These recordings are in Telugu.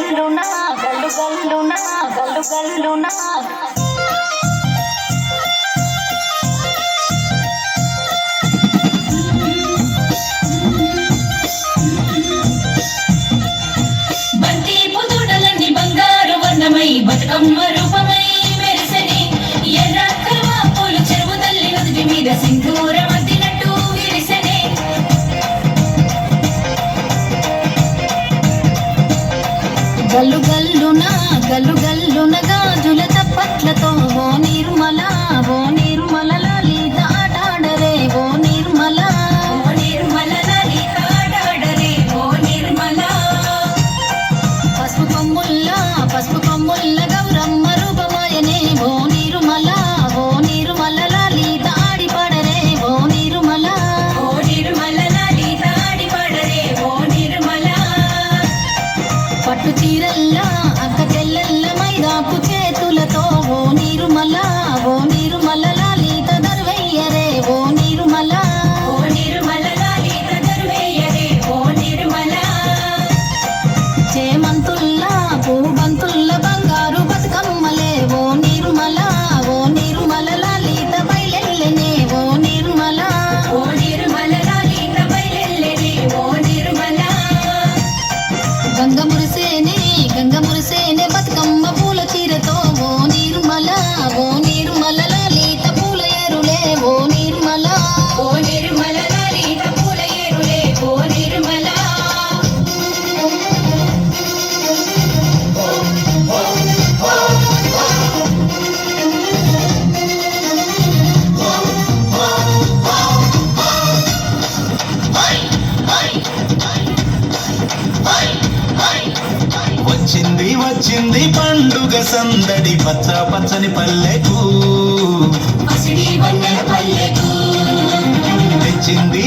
గల్లునా గల్లు గల్లునా గల్లు గల్లునా బంతి పుతుడలన్నీ బంగారు వర్ణమై బతుకమ్మ రూపమై మెరిసెని ఎర్ర కలువ పూలు చెరువు తల్లి నుదుటి మీద సింధూరం అద్దినట్టు విరిసెని గల్లు గల్లునా గల్లు గల్లున గాజుల తప్పట్లతో ఓ నిర్మల లలిత ఆటాడరే ఓ నిర్మల లలిత ఆటాడరే ఓ నిర్మల పసుపు కొమ్ముల్ల గౌరమ్మ రూపమాయనే ఓ నిర్మల లలిత ఆడిపడరే ఓ నిర్మల లలిత ఆడిపడరే ఓ నిర్మల పట్టు చీరల్లా అక్క తెల్లల్ల మైదాపు చేతులతో ఓ నిర్మల లలిత దర్వయ్యరే ఓ నిర్మల లలిత దర్వయ్యరే ఓ నిర్మల చేమంతుల్లా పూబంతుల్ల బంగారు బతుకమ్మలే ఓ నిర్మల లలిత బయలెల్లెనే ఓ నిర్మల లలిత బయలెల్లెనే ఓ నిర్మల గంగ మురిసేనే బతుకమ్మ పూల చీరతో ఓ నిర్మల లలిత పూల ఎరులే ఓ నిర్మల లలిత పూల ఏరులే ఓ నిర్మల వచ్చింది పండుగ సందడి పచ్చ పచ్చని పల్లెకు పసిడి వన్నెల పల్లెకు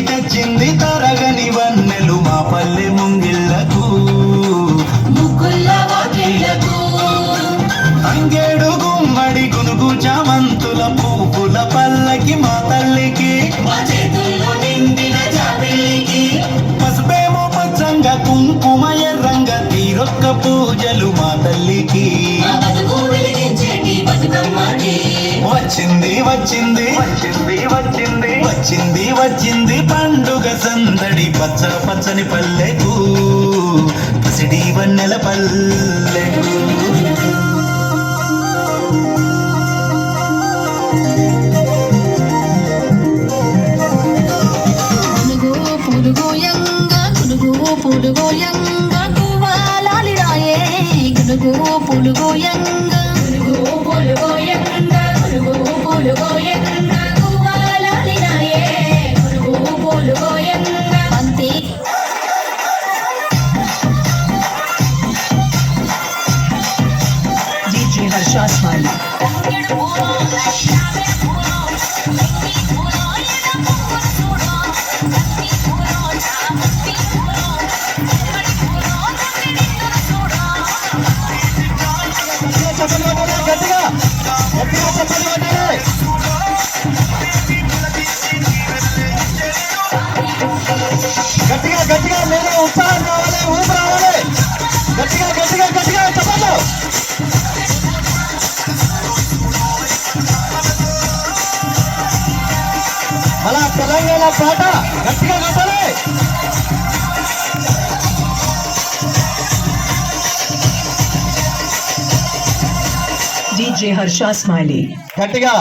తెచ్చింది తరగని వన్నెలు మా పల్లె ముంగిళ్ళకు ముగ్గుల్ల వాకిళ్లకు తంగేడు గుమ్మడి గునుగు చామంతుల పువ్వుల పల్లకి మా తల్లికి మా చేతుల్లో నిండిన జాబిల్లికి పసుపేమో పచ్చంగా కుంకుమ ఎర్రంగా తీరొక్క పూజలు మా తల్లికి మా బతుకు వెలిగించేటి బతుకమ్మకి వచ్చింది పండుగ సందడి పచ్చ పచ్చని పల్లెకు పసిడి వన్నెల పల్లెకు పులుగోయంగా కువాలాలిరాయే గునుగు పులుగోయంగా కువాలాలినాయే పులుగోయంగా బంతి DJ Harsha Smiley. గట్టిగా మీరు ఉత్సాహం రావాలి ఊపు రావాలి గట్టిగా చెప్పండి మళ్ళా తెలంగాణ పాట గట్టిగా కట్టాలి DJ Harsha Smiley. గట్టిగా